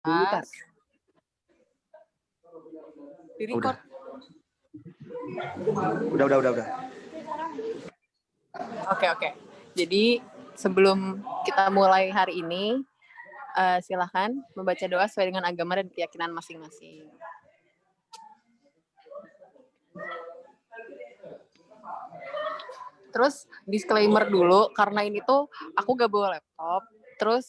Udah. Di record. Udah. Oke. Jadi sebelum kita mulai hari ini, silahkan membaca doa sesuai dengan agama dan keyakinan masing-masing. Terus disclaimer dulu, karena ini tuh aku gak bawa laptop, terus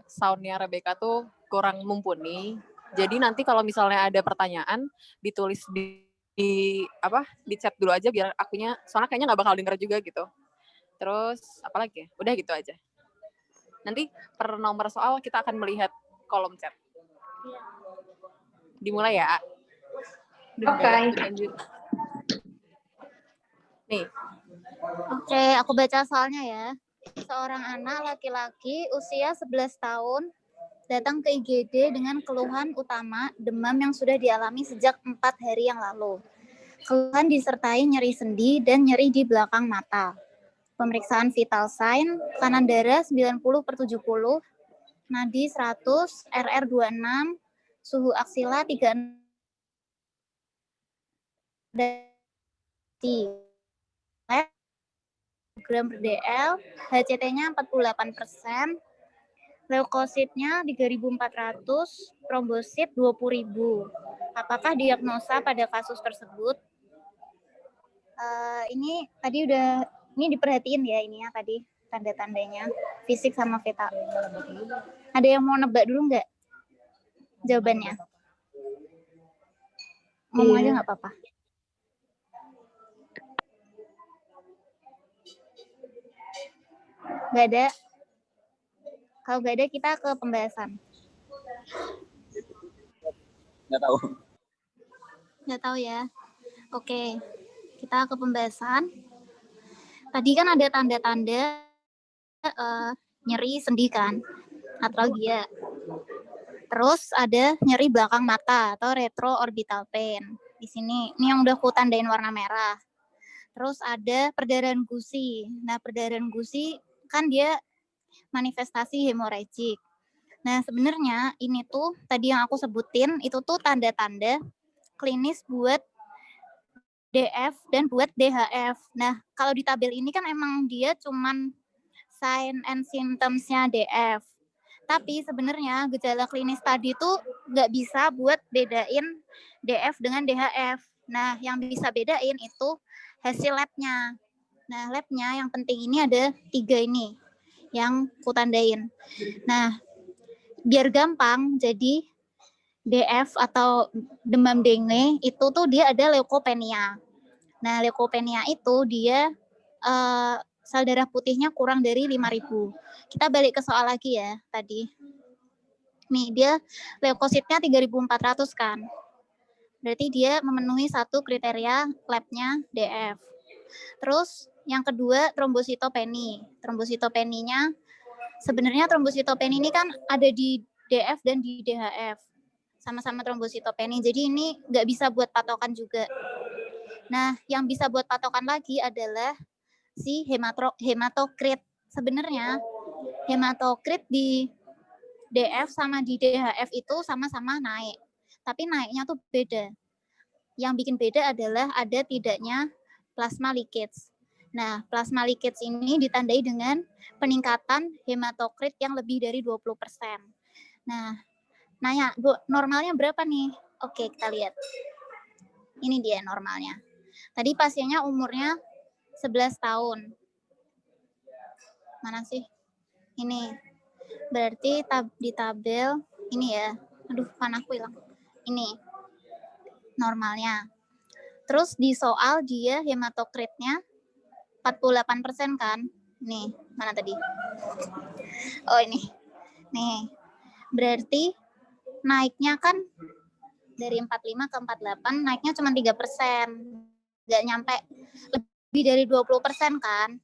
soundnya Rebecca tuh kurang mumpuni. Jadi nanti kalau misalnya ada pertanyaan, ditulis di chat dulu aja biar akunya, soalnya kayaknya nggak bakal denger juga gitu. Terus apa lagi ya? Udah gitu aja. Nanti per nomor soal kita akan melihat kolom chat. Dimulai ya. Oke. Nih. Oke, aku baca soalnya ya. Seorang anak laki-laki usia 11 tahun datang ke IGD dengan keluhan utama demam yang sudah dialami sejak 4 hari yang lalu. Keluhan disertai nyeri sendi dan nyeri di belakang mata. Pemeriksaan vital sign, tekanan darah 90/70, nadi 100, RR 26, suhu aksila 36, gram per dl, HCT-nya 48%, leukositnya 3.400, trombosit 20.000. Apakah diagnosa pada kasus tersebut? Ini tadi udah, ini diperhatiin ya ini ya tadi tanda-tandanya, fisik sama vital. Ada yang mau nebak dulu nggak jawabannya? Ngomong aja nggak apa-apa. Nggak ada. Kalau nggak ada, kita ke pembahasan. Nggak tahu ya. Oke, kita ke pembahasan. Tadi kan ada tanda-tanda nyeri sendi kan, atralgia. Terus ada nyeri belakang mata atau retroorbital pain. Di sini, ini yang udah aku tandain warna merah. Terus ada perdarahan gusi. Nah, perdarahan gusi kan dia manifestasi hemoragik. Nah, sebenarnya ini tuh tadi yang aku sebutin itu tuh tanda-tanda klinis buat DF dan buat DHF. Nah, kalau di tabel ini kan emang dia cuman sign and symptoms-nya DF. Tapi sebenarnya gejala klinis tadi tuh nggak bisa buat bedain DF dengan DHF. Nah, yang bisa bedain itu hasil lab-nya. Nah, lab-nya yang penting ini ada 3 ini yang kutandain. Nah, biar gampang, jadi DF atau demam dengue itu tuh dia ada leukopenia. Nah, leukopenia itu dia sel darah putihnya kurang dari 5.000. Kita balik ke soal lagi ya tadi. Nih, dia leukositnya 3.400 kan. Berarti dia memenuhi satu kriteria labnya DF. Terus yang kedua trombositopeni. Trombositopeninya sebenarnya trombositopeni ini kan ada di DF dan di DHF. Sama-sama trombositopeni. Jadi ini nggak bisa buat patokan juga. Nah, yang bisa buat patokan lagi adalah si hematokrit. Sebenarnya hematokrit di DF sama di DHF itu sama-sama naik. Tapi naiknya tuh beda. Yang bikin beda adalah ada tidaknya plasma leakage. Nah, plasma leakage ini ditandai dengan peningkatan hematokrit yang lebih dari 20%. Nah, nanya, Bu, normalnya berapa nih? Oke, kita lihat. Ini dia normalnya. Tadi pasiennya umurnya 11 tahun. Mana sih? Ini. Berarti di tabel ini ya. Aduh, panahku hilang. Ini normalnya. Terus di soal dia hematokritnya 48% kan? Nih, mana tadi? Oh, ini. Nih. Berarti naiknya kan dari 45 ke 48, naiknya cuma 3%. Nggak nyampe lebih dari 20% kan?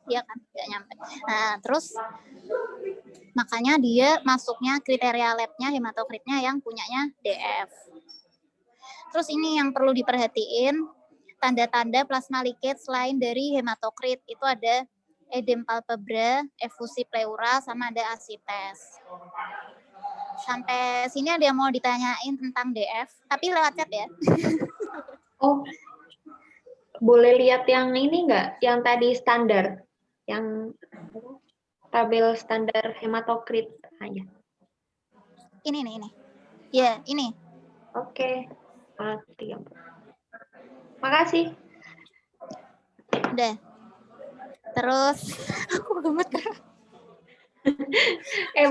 Iya kan? Nggak nyampe. Nah, terus makanya dia masuknya kriteria labnya hematokritnya yang punyanya DF. Terus ini yang perlu diperhatiin, tanda-tanda plasma leakage selain dari hematokrit itu ada edem palpebra, efusi pleura, sama ada asites. Sampai sini ada yang mau ditanyain tentang DF, tapi lewat chat ya. Oh, boleh lihat yang ini nggak? Yang tadi standar, yang tabel standar hematokrit aja. Ini nih, ini. Ya, ini. Oke. 30. Makasih. Udah. Terus, aku gemeter.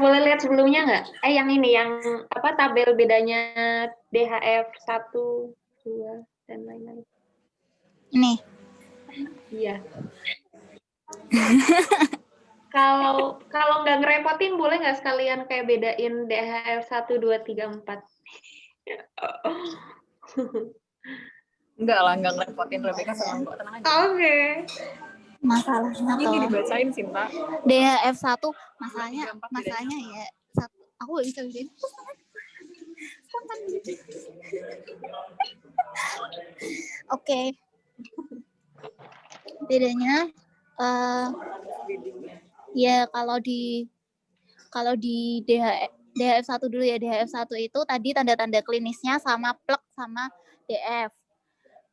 Boleh lihat sebelumnya nggak? Yang ini, yang apa tabel bedanya DHF 1, 2, dan lain-lain. Ini. Iya. Kalau nggak ngerepotin, boleh nggak sekalian kayak bedain DHF 1, 2, 3, 4? Enggak lah, enggak ngerepotin Rebecca sama kok, tenang aja. Oke. Masalahnya Ini tuh dibacain Sinta. DHF 1 masalahnya 2, 3, 4 ya aku gak bisa bikin. Oke. Bedanya ya kalau di DHF 1 dulu ya. DHF 1 itu tadi tanda-tanda klinisnya sama plek sama DF.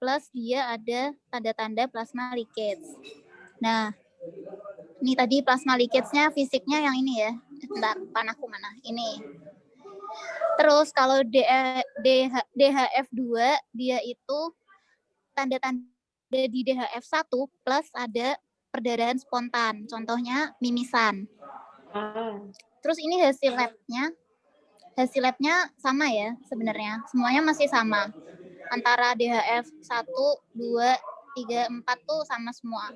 Plus dia ada tanda-tanda plasma leakage. Nah, ini tadi plasma leakage-nya fisiknya yang ini ya. Bentar, panahku mana? Ini. Terus kalau DHF 2 dia itu tanda-tanda di DHF 1 plus ada perdarahan spontan. Contohnya mimisan. Terus ini hasil labnya sama ya sebenarnya. Semuanya masih sama. Antara DHF 1, 2, 3, 4 tuh sama semua.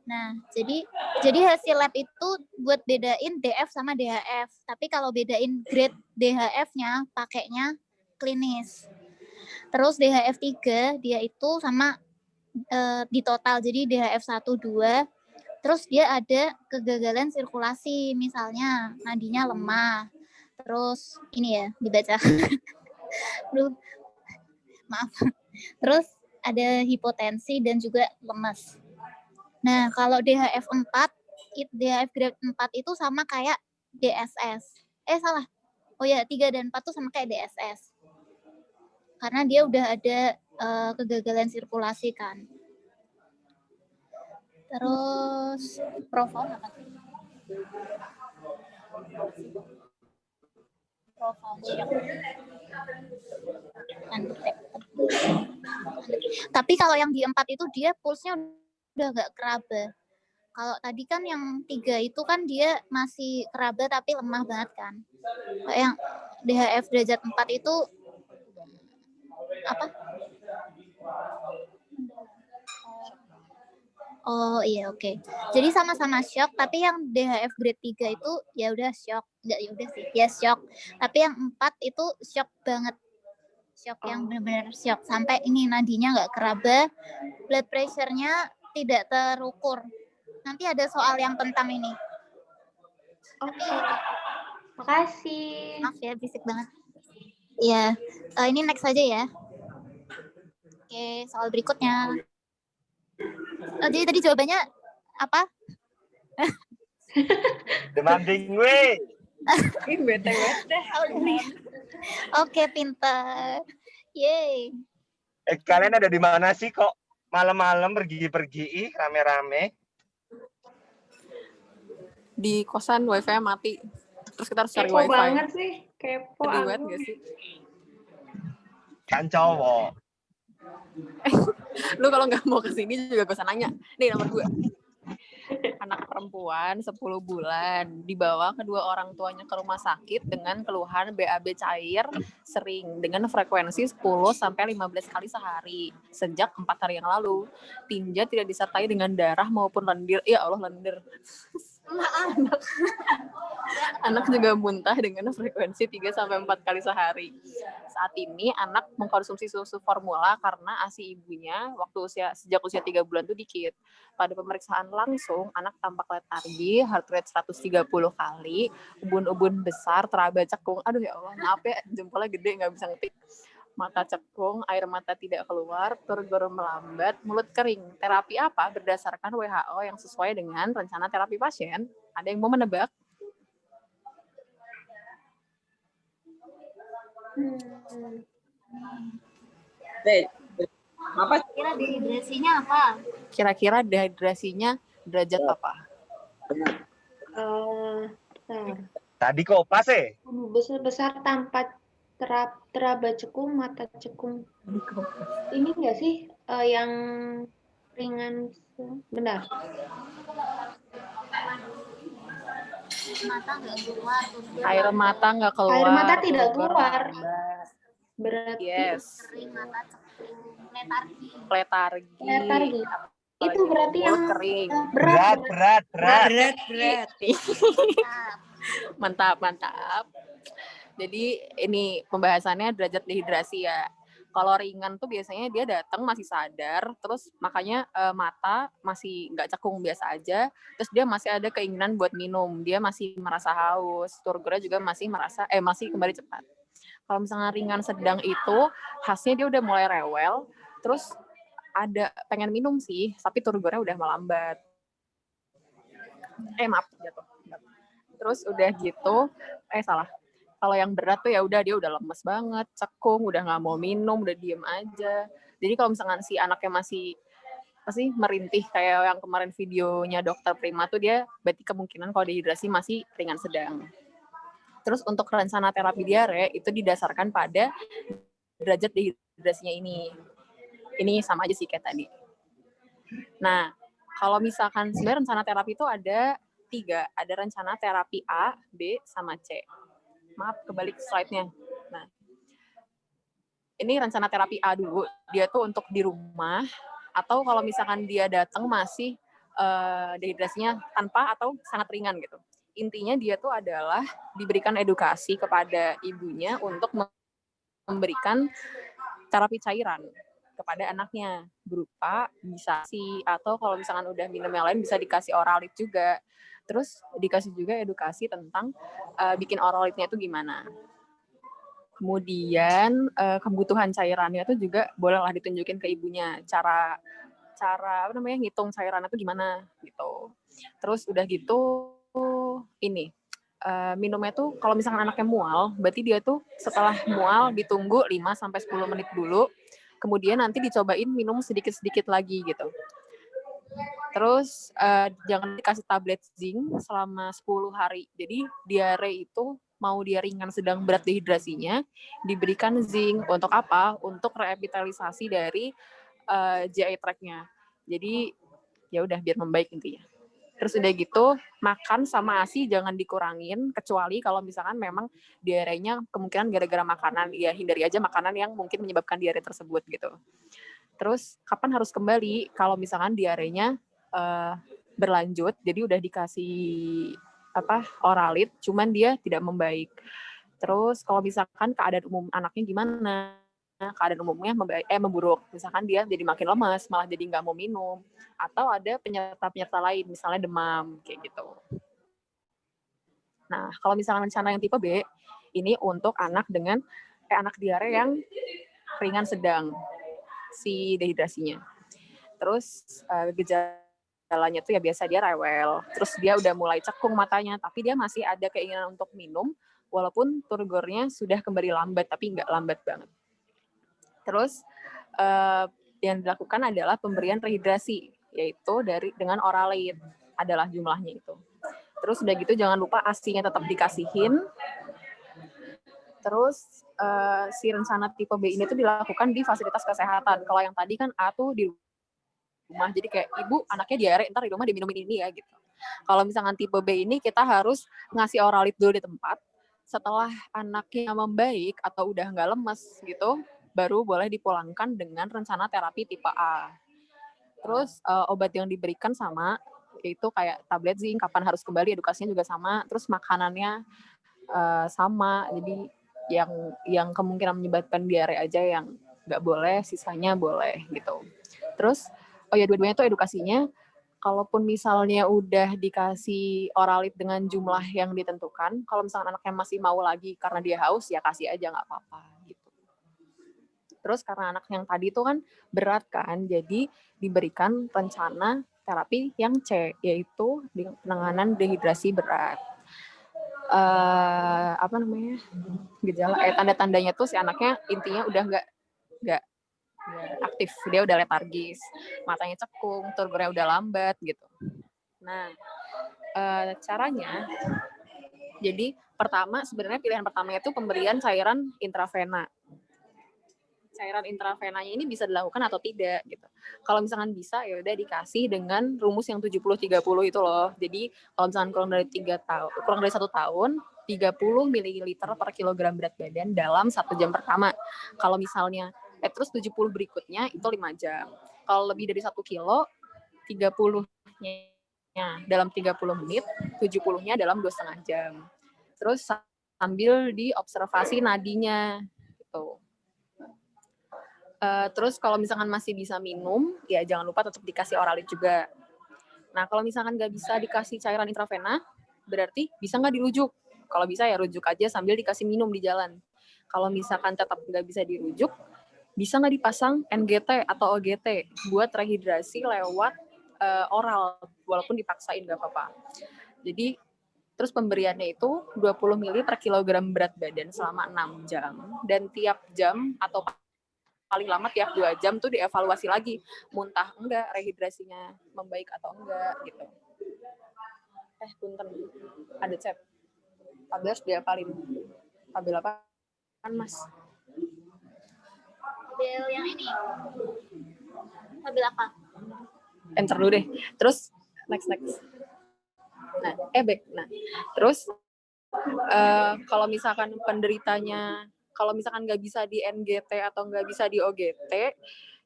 Nah, jadi hasil lab itu buat bedain DF sama DHF. Tapi kalau bedain grade DHF-nya pakainya klinis. Terus DHF 3 dia itu sama di total. Jadi DHF 1, 2. Terus dia ada kegagalan sirkulasi. Misalnya nadinya lemah. Terus ini ya dibaca. Aduh, maaf. Terus ada hipotensi dan juga lemas. Nah, kalau DHF 4, DHF grade 4 itu sama kayak DSS. Salah. Oh ya, 3 dan 4 tuh sama kayak DSS. Karena dia udah ada kegagalan sirkulasi kan. Terus, profound apa sih? Profound shock. Tapi kalau yang di 4 itu dia pulsnya udah gak keraba. Kalau tadi kan yang 3 itu kan dia masih keraba tapi lemah banget kan. Yang DHF derajat 4 itu apa? Oh iya, oke. Jadi sama-sama shock, tapi yang DHF grade 3 itu ya udah shock. Enggak, ya udah sih. Ya shock. Tapi yang 4 itu shock banget. Shock yang benar-benar shock. Sampai ini nadinya nggak keraba, blood pressure-nya tidak terukur. Nanti ada soal yang tentang ini. Oke. Makasih. Maaf ya, berisik banget. Iya, ini next aja ya. Oke, soal berikutnya. Jadi tadi jawabannya apa? Demanding we. Ini bete-bete. Oke, pintar. Yeay. Kalian ada di mana sih kok malam-malam pergi-pergi rame-rame? Di kosan wifi mati. Terus kita harus cari Kepo wifi. banget sih. Kepo Sedih banget aku. gak sih? Kan cowok. Lu kalau nggak mau kesini juga gak usah nanya. Nih nomor 2. Anak perempuan 10 bulan dibawa kedua orang tuanya ke rumah sakit dengan keluhan BAB cair sering dengan frekuensi 10 sampai 15 kali sehari sejak 4 hari yang lalu. Tinja tidak disertai dengan darah maupun lendir. Ya Allah, lendir. Anak juga muntah dengan frekuensi 3 sampai 4 kali sehari. Saat ini anak mengkonsumsi susu formula karena ASI ibunya sejak usia 3 bulan itu dikit. Pada pemeriksaan langsung, anak tampak letargi, heart rate 130 kali, ubun-ubun besar, teraba cekung. Aduh ya Allah, maaf ya, jempolnya gede nggak bisa ngetik. Mata cekung, air mata tidak keluar, turgor melambat, mulut kering. Terapi apa berdasarkan WHO yang sesuai dengan rencana terapi pasien? Ada yang mau menebak? Apa? Kira dehidrasinya apa? Kira-kira dehidrasinya derajat apa? Bentar. Tadi kok pas Besar-besar tanpa teraba cekung, mata cekung. Ini enggak sih yang ringan? Benar. Mata nggak keluar. Air mata nggak keluar. Air mata tidak turgor keluar. lambat. Berarti Yes. Kering, mata cekung, letargi. Letargi. Itu berarti Mulut yang kering. berat. Mantap. Jadi ini pembahasannya derajat dehidrasi ya. Kalau ringan tuh biasanya dia datang masih sadar, terus makanya mata masih nggak cekung biasa aja, terus dia masih ada keinginan buat minum, dia masih merasa haus, turgornya juga masih kembali cepat. Kalau misalnya ringan sedang itu khasnya dia udah mulai rewel, terus ada pengen minum sih, tapi turgornya udah melambat. Jatuh. Terus udah gitu, salah. Kalau yang berat tuh ya udah dia udah lemes banget, cekung, udah nggak mau minum, udah diem aja. Jadi kalau misalkan si anaknya masih merintih kayak yang kemarin videonya Dokter Prima tuh dia berarti kemungkinan kalau dehidrasi masih ringan sedang. Terus untuk rencana terapi diare itu didasarkan pada derajat dehidrasinya ini. Ini sama aja sih kayak tadi. Nah, kalau misalkan sebenarnya rencana terapi itu ada 3. Ada rencana terapi A, B, sama C. Maaf, kebalik slide-nya. Nah, ini rencana terapi A dulu. Dia tuh untuk di rumah, atau kalau misalkan dia datang masih dehidrasinya tanpa atau sangat ringan gitu. Intinya dia tuh adalah diberikan edukasi kepada ibunya untuk memberikan terapi cairan kepada anaknya berupa bisa atau kalau misalkan udah minum yang lain bisa dikasih oralit juga. Terus dikasih juga edukasi tentang bikin oralitnya itu gimana. Kemudian kebutuhan cairannya itu juga bolehlah ditunjukin ke ibunya cara ngitung cairannya itu gimana gitu. Terus udah gitu ini minumnya tuh kalau misalkan anaknya mual, berarti dia tuh setelah mual ditunggu 5-10 menit dulu. Kemudian nanti dicobain minum sedikit-sedikit lagi gitu. Terus jangan dikasih tablet zinc selama 10 hari. Jadi diare itu mau dia ringan sedang berat dehidrasinya, diberikan zinc untuk apa? Untuk revitalisasi dari GI tract-nya. Jadi ya udah biar membaik intinya. Terus udah gitu makan sama ASI jangan dikurangin kecuali kalau misalkan memang diarenya kemungkinan gara-gara makanan, ya hindari aja makanan yang mungkin menyebabkan diare tersebut gitu. Terus kapan harus kembali kalau misalkan diarenya berlanjut, jadi udah dikasih oralit, cuman dia tidak membaik. Terus kalau misalkan keadaan umum anaknya gimana? Keadaan umumnya memburuk, misalkan dia jadi makin lemas, malah jadi nggak mau minum, atau ada penyerta-penyerta lain, misalnya demam, kayak gitu. Nah, kalau misalkan rencana yang tipe B, ini untuk anak dengan anak diare yang ringan sedang, si dehidrasinya. Terus gejalanya tuh ya biasa dia rewel, terus dia udah mulai cekung matanya, tapi dia masih ada keinginan untuk minum, walaupun turgornya sudah kembali lambat, tapi nggak lambat banget. Terus yang dilakukan adalah pemberian rehidrasi, yaitu dengan oralit adalah jumlahnya itu. Terus udah gitu jangan lupa ASI-nya tetap dikasihin. Terus si rencana tipe B ini tuh dilakukan di fasilitas kesehatan. Kalau yang tadi kan A tuh di rumah, jadi kayak ibu anaknya diare, ntar di rumah diminumin ini ya gitu. Kalau misalkan tipe B ini kita harus ngasih oralit dulu di tempat. Setelah anaknya membaik atau udah nggak lemes gitu, baru boleh dipulangkan dengan rencana terapi tipe A. Terus obat yang diberikan sama, yaitu kayak tablet zinc, kapan harus kembali, edukasinya juga sama. Terus makanannya sama, jadi yang kemungkinan menyebabkan diare aja yang nggak boleh, sisanya boleh gitu. Terus dua-duanya tuh edukasinya, kalaupun misalnya udah dikasih oralit dengan jumlah yang ditentukan, kalau misalnya anaknya masih mau lagi karena dia haus, ya kasih aja nggak apa-apa gitu. Terus karena anak yang tadi itu kan berat kan, jadi diberikan rencana terapi yang C, yaitu penanganan dehidrasi berat. apa namanya gejala tanda-tandanya tuh si anaknya intinya udah nggak aktif, dia udah letargis, matanya cekung, turgornya udah lambat gitu. Nah, caranya, jadi pertama sebenarnya pilihan pertamanya itu pemberian cairan intravena. Cairan intravenanya ini bisa dilakukan atau tidak gitu. Kalau misalkan bisa ya udah dikasih dengan rumus yang 70-30 itu loh. Jadi kalau misalkan kurang dari 1 tahun 30 ml per kilogram berat badan dalam 1 jam pertama. Kalau misalnya terus 70 berikutnya itu 5 jam. Kalau lebih dari 1 kilo 30-nya dalam 30 menit, 70-nya dalam 2,5 jam. Terus sambil diobservasi nadinya gitu. Terus kalau misalkan masih bisa minum, ya jangan lupa tetap dikasih oralit juga. Nah, kalau misalkan nggak bisa dikasih cairan intravena, berarti bisa nggak dirujuk? Kalau bisa ya rujuk aja sambil dikasih minum di jalan. Kalau misalkan tetap nggak bisa dirujuk, bisa nggak dipasang NGT atau OGT buat rehidrasi lewat oral, walaupun dipaksain nggak apa-apa. Jadi, terus pemberiannya itu 20 ml per kilogram berat badan selama 6 jam. Dan tiap jam atau paling lama tiap 2 jam tuh dievaluasi lagi, muntah enggak, rehidrasinya membaik atau enggak gitu. Punten, ada chat. Tabel harus diapalin. Tabel apa kan Mas? Tabel yang ini. Tabel apa? Enter dulu deh. Terus next. Nah, back. Nah, terus kalau misalkan penderitanya kalau misalkan nggak bisa di NGT atau nggak bisa di OGT,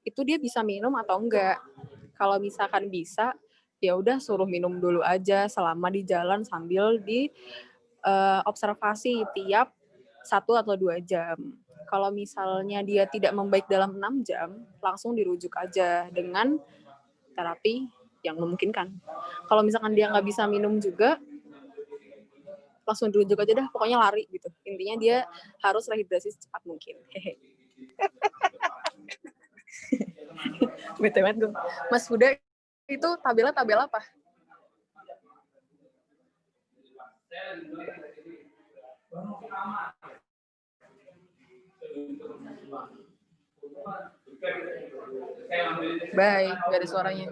itu dia bisa minum atau enggak. Kalau misalkan bisa, ya udah suruh minum dulu aja selama di jalan sambil di observasi tiap 1 atau 2 jam. Kalau misalnya dia tidak membaik dalam 6 jam, langsung dirujuk aja dengan terapi yang memungkinkan. Kalau misalkan dia nggak bisa minum juga, langsung dirujuk aja dah, pokoknya lari gitu. Intinya dia harus rehidrasi secepat mungkin. BTW tuh. Mas Huda itu tabel apa? Bye, gak ada suaranya.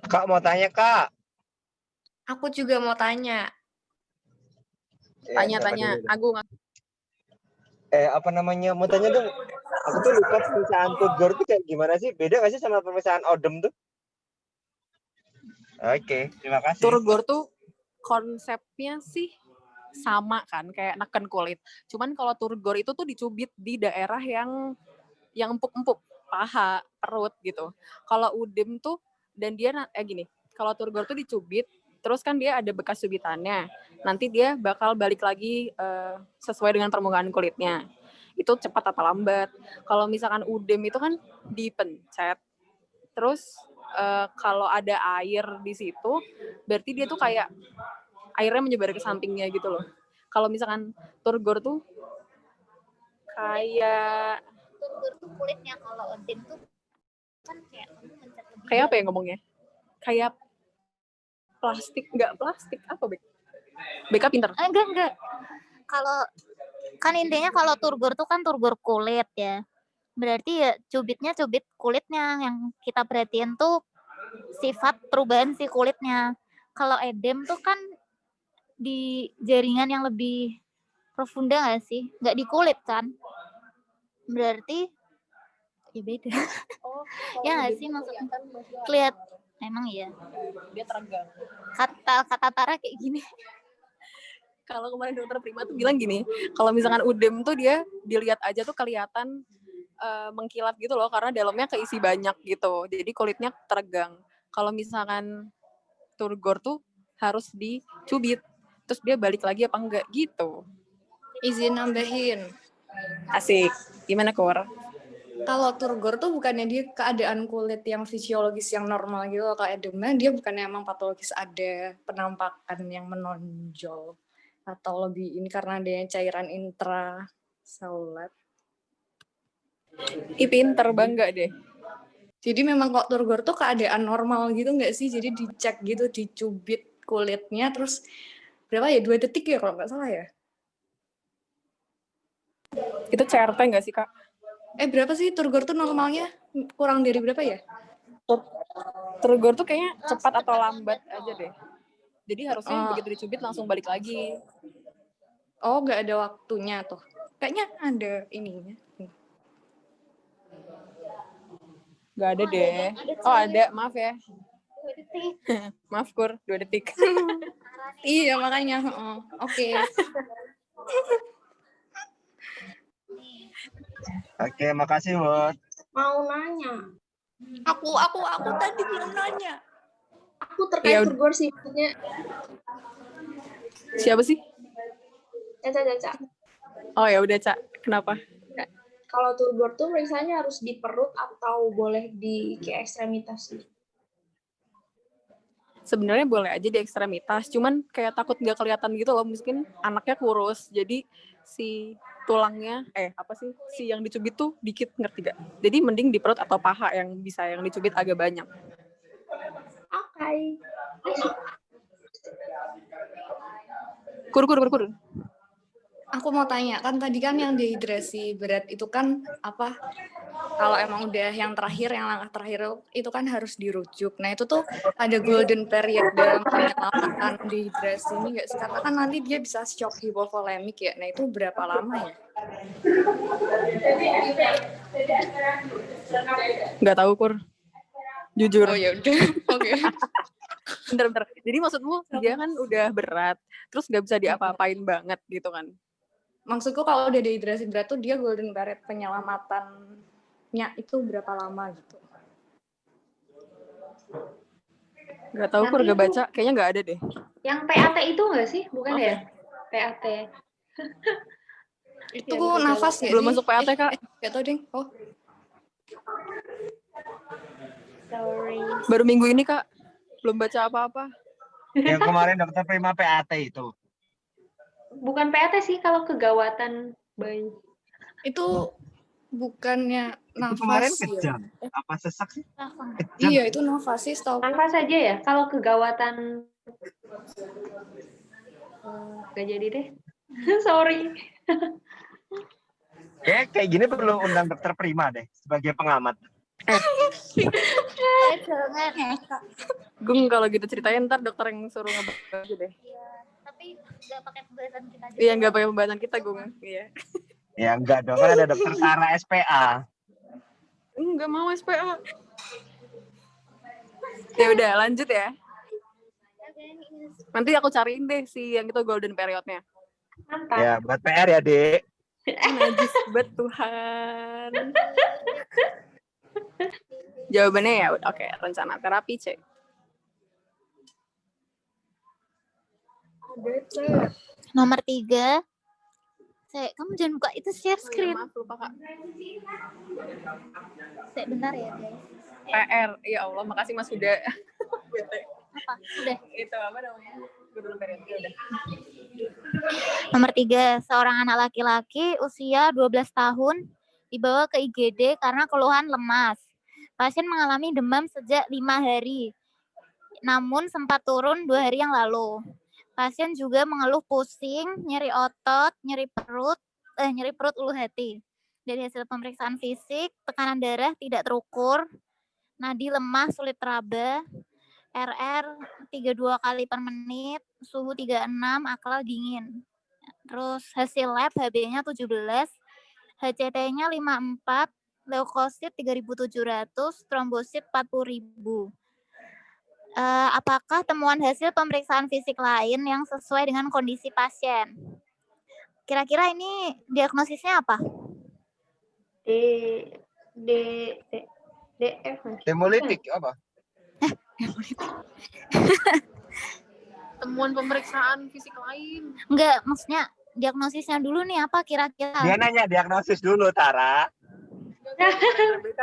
Kak mau tanya, Kak. Aku juga mau tanya. Tanya. Agung. Apa namanya? Mau tanya dong. Aku tuh lupa pemisahan turgor itu kayak gimana sih? Beda nggak sih sama pemisahan odem tuh? Oke, terima kasih. Turgor tuh konsepnya sih sama kan, kayak neken kulit. Cuman kalau turgor itu tuh dicubit di daerah yang empuk-empuk, paha, perut gitu. Kalau udem tuh dan dia gini, kalau turgor tuh dicubit, terus kan dia ada bekas cubitannya. Nanti dia bakal balik lagi sesuai dengan permukaan kulitnya. Itu cepat apa lambat. Kalau misalkan udem itu kan dipencet, terus kalau ada air di situ, berarti dia tuh kayak airnya menyebar ke sampingnya gitu loh. Kalau misalkan turgor tuh kayak Turgor tuh kulitnya, kalau odem tuh kan kayak kamu mencet lebih. Kayak apa ya ngomongnya? Kayak plastik, nggak plastik apa BK pinter. Enggak. Kalau kan intinya kalau turgor tuh kan turgor kulit ya. Berarti ya cubitnya cubit kulitnya, yang kita perhatiin tuh sifat perubahan si kulitnya. Kalau edem tuh kan di jaringan yang lebih profunda nggak sih? Nggak di kulit kan? Berarti ya beda. Ya nggak sih maksudnya? Kelihat emang iya. Dia teregang. Kata Tara kayak gini. Kalau kemarin dokter Prima tuh bilang gini, kalau misalkan udem tuh dia dilihat aja tuh kelihatan mengkilat gitu loh, karena dalamnya keisi banyak gitu. Jadi kulitnya teregang. Kalau misalkan turgor tuh harus dicubit, terus dia balik lagi apa enggak gitu. Izin nambahin. Asik. Gimana Kor? Kalau turgor tuh bukannya dia keadaan kulit yang fisiologis yang normal gitu loh. Kalau edemnya dia bukannya emang patologis, ada penampakan yang menonjol. Atau lebih ini karena adanya cairan intraseluler. Ih pinter, bangga deh. Jadi memang kok turgor tuh keadaan normal gitu nggak sih? Jadi dicek gitu, dicubit kulitnya, terus berapa ya, 2 detik ya kalau nggak salah ya. Itu CRT nggak sih, Kak? Berapa sih Turgor tuh normalnya? Kurang dari berapa ya? Turgor tuh kayaknya cepat atau lambat aja deh. Jadi harusnya Oh. begitu dicubit langsung balik lagi. Oh, nggak ada waktunya tuh. Kayaknya ada ininya. Nggak ada deh. Oh ada, maaf ya. Maaf Kur, 2 detik. Iya, makanya. Oke. Oke, makasih, Wot. Mau nanya. Aku tadi belum nanya. Aku terkait Iya, Turgor sih, maksudnya Siapa sih? Caca. Oh ya udah, Cak. Kenapa? Kalau Turgor tuh periksanya harus di perut atau boleh di kayak ekstremitas gitu? Sebenarnya boleh aja di ekstremitas, cuman kayak takut nggak kelihatan gitu loh, mungkin anaknya kurus, jadi si tulangnya, si yang dicubit tuh dikit, ngerti gak? Jadi mending di perut atau paha yang bisa yang dicubit agak banyak. Oke. Kur. Aku mau tanya, kan tadi kan yang dehidrasi berat itu kan apa? Kalau emang udah yang terakhir, yang langkah terakhir itu kan harus dirujuk. Nah itu tuh ada golden period dalam penyelamatan dehidrasi ini nggak sih? Karena kan nanti dia bisa shock hipovolemik ya. Nah itu berapa lama ya? Nggak tahu Kur, jujur. Oh ya udah, oke. Bentar. Jadi maksudmu dia kan udah berat, terus nggak bisa diapa-apain banget gitu kan? Maksudku kalau udah dehidrasi berat tuh dia golden period penyelamatannya itu berapa lama gitu? Nggak tahu Kur, gak baca, kayaknya nggak ada deh. Yang PAT itu nggak sih? Bukan ya? PAT. Itu Ya, nafas ya? Belum masuk PAT, Kak. Gak tau deh. Oh, Sorry. Baru minggu ini Kak, belum baca apa-apa. Yang kemarin dokter Prima PAT itu. Bukan PAT sih kalau kegawatan bayi. itu bukannya Itu kemarin nafas ya? kejang. Apa sesak sih? Kejang. Iya, itu nafas sih setahu. Nafas saja ya. Kalau kegawatan nggak jadi deh. Sorry. Kayak gini perlu undang dokter Prima deh sebagai pengamat. Jangan. Gung kalau gitu ceritain ntar dokter yang suruh ngebahas aja deh. Tapi nggak pakai pembahasan kita. Iya nggak pakai pembahasan kita Gung. Iya. Ya enggak dong, kan ada dokter Sarah SPA. Nggak mau SPA. Ya udah lanjut ya. Nanti aku cariin deh si yang itu golden periodnya. Mantap. Ya, buat PR ya, Dek. Najis banget Tuhan. Jawabannya ya oke, rencana terapi C. Nomor 3. Kamu jangan buka itu share screen. Maaf lupa Kak. Bentar ya guys. PR, ya Allah makasih Mas Huda. Apa? Udah. Itu apa namanya? Golden period. Ya udah. Nomor 3, seorang anak laki-laki usia 12 tahun dibawa ke IGD karena keluhan lemas. Pasien mengalami demam sejak 5 hari, namun sempat turun 2 hari yang lalu. Pasien juga mengeluh pusing, nyeri otot, nyeri perut ulu hati. Dari hasil pemeriksaan fisik, tekanan darah tidak terukur, nadi lemah sulit teraba, RR 32 kali per menit, suhu 36, akal dingin. Terus hasil lab HB-nya 17, HCT-nya 54, leukosit 3.700, trombosit 40.000. Apakah temuan hasil pemeriksaan fisik lain yang sesuai dengan kondisi pasien? Kira-kira ini diagnosisnya apa? DF. Hemolitik apa? Temuan pemeriksaan fisik lain. Enggak, maksudnya diagnosisnya dulu nih apa kira-kira? Dia nanya diagnosis dulu, Tara.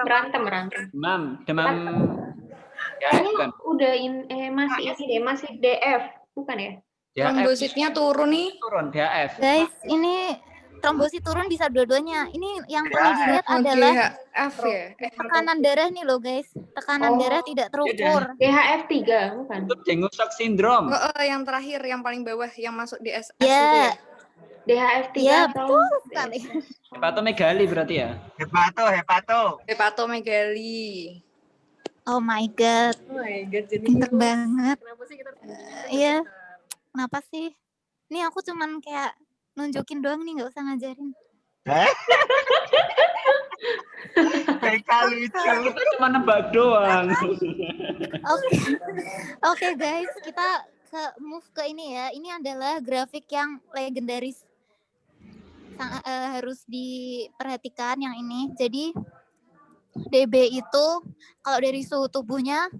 Berantem. Demam. Ya, Kayaknya bukan. udah masih DF, bukan ya? DHF Trombositnya turun nih. turun DHF. Guys, ini trombosit turun bisa dua-duanya. Ini yang perlu Ya, dilihat Oh, adalah GHF ya. tekanan darah nih loh guys. Tekanan Oh. darah tidak terukur. DHF 3 bukan? Itu Dengue shock syndrome. Yang terakhir, yang paling bawah, yang masuk di SS itu Ya, ya. DHF 3 ya atau betul sekali. Hepatomegali berarti ya. Hepato. Hepatomegali. Oh my god, Oh my god, jadi pinter banget. kenapa sih kita harus Iya, kenapa sih? Ini aku cuman kayak nunjukin doang nih, nggak usah ngajarin. PK lucu. Kita cuma nebak doang. Oke guys, kita move ke ini ya. Ini adalah grafik yang legendaris. Harus diperhatikan yang ini. Jadi DB itu kalau dari suhu tubuhnya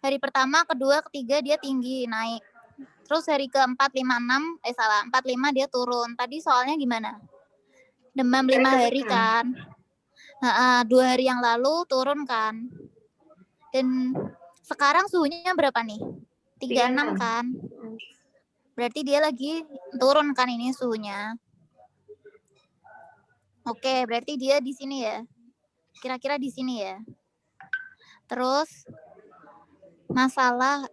hari pertama, kedua, ketiga dia tinggi naik. Terus hari ke-4, 5, 6, 4, 5 dia turun. Tadi soalnya gimana? Demam 5 hari kan. 2 hari yang lalu turun kan. Dan sekarang suhunya berapa nih? 36 kan. Berarti dia lagi turun kan ini suhunya. Oke, berarti dia di sini ya. Kira-kira di sini ya. Terus masalah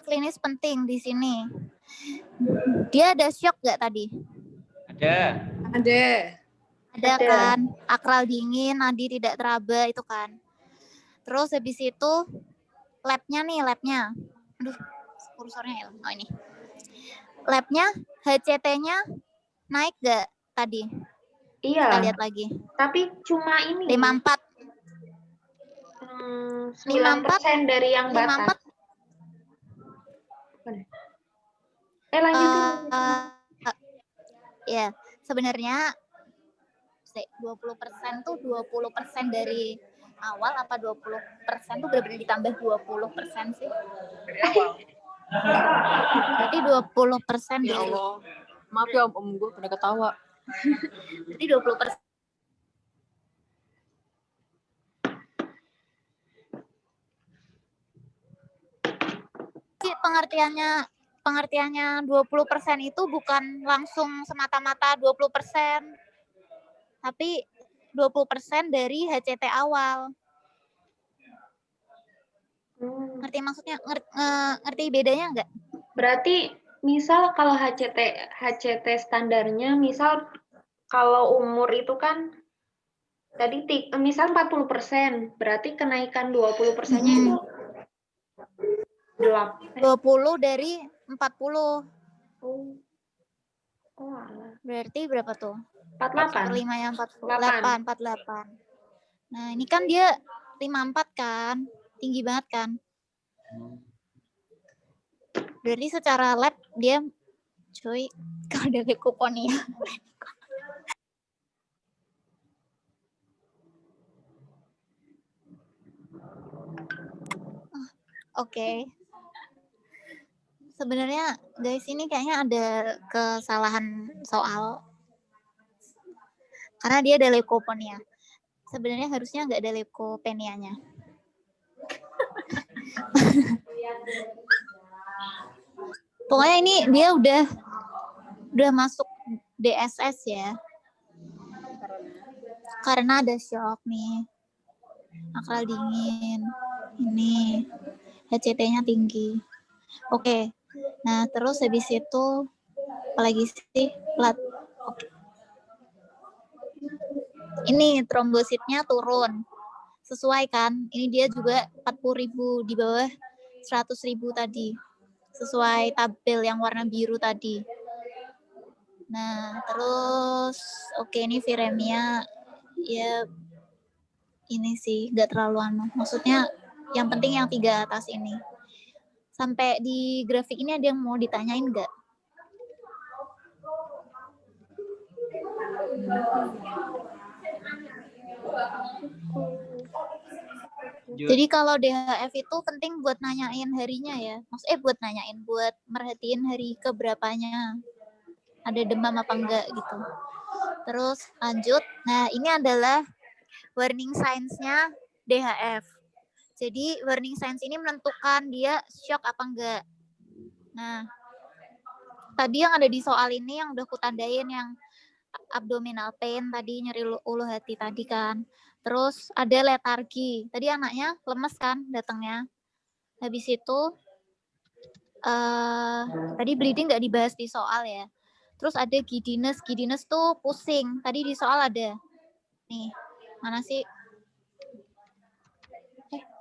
klinis penting di sini. Dia ada shock nggak tadi? Ada. Ada kan? Akral dingin, nadi tidak teraba itu kan. Terus habis itu labnya. Aduh, kursornya ya. Oh ini. Labnya HCT-nya naik nggak tadi? Iya. Kita lihat lagi. Tapi cuma ini. 54. 9% dari yang batas. 54. Lanjutin. Ya, sebenarnya 20% tuh 20% dari awal apa 20% tuh benar-benar ditambah 20% sih? Berarti 20% Ya dari Allah. Maaf ya om gue pada ketawa. Berarti 20%. Pengertiannya 20% itu bukan langsung semata-mata 20%. Tapi 20% dari HCT awal. Ngerti maksudnya? Ngerti bedanya enggak? Berarti misal kalau HCT standarnya, misal kalau umur itu kan tadi misal 40%, berarti kenaikan 20%-nya itu 20 dari 40. Oh alah. Berarti berapa tuh? 48. 5 yang 48. Nah, ini kan dia 54 kan? Tinggi banget kan? Berarti secara lab dia kalau ada leukoponia. Oke. Sebenarnya guys ini kayaknya ada kesalahan soal karena dia ada leukopenia. Sebenarnya harusnya nggak ada leukopenianya. Pokoknya ini dia udah masuk DSS ya. Karena ada shock nih. Akral dingin. Ini HCT-nya tinggi. Oke. Nah, terus habis itu apalagi sih? Oke. Ini trombositnya turun. Sesuai kan? Ini dia juga 40.000 di bawah 100.000 tadi. Sesuai tabel yang warna biru tadi. Nah, terus ini viremia ya ini sih nggak terlalu maksudnya yang penting yang 3 atas ini. Sampai di grafik ini ada yang mau ditanyain nggak? Jadi kalau DHF itu penting buat nanyain harinya ya. Buat merhatiin hari keberapanya. Ada demam apa enggak gitu. Terus lanjut. Nah, ini adalah warning signs-nya DHF. Jadi warning signs ini menentukan dia shock apa enggak. Nah, tadi yang ada di soal ini yang udah kutandain yang abdominal pain tadi, nyeri ulu hati tadi kan. Terus ada letargi. Tadi anaknya lemes kan datangnya. Habis itu tadi bleeding nggak dibahas di soal ya. Terus ada giddiness. Giddiness tuh pusing. Tadi di soal ada. Nih, mana sih?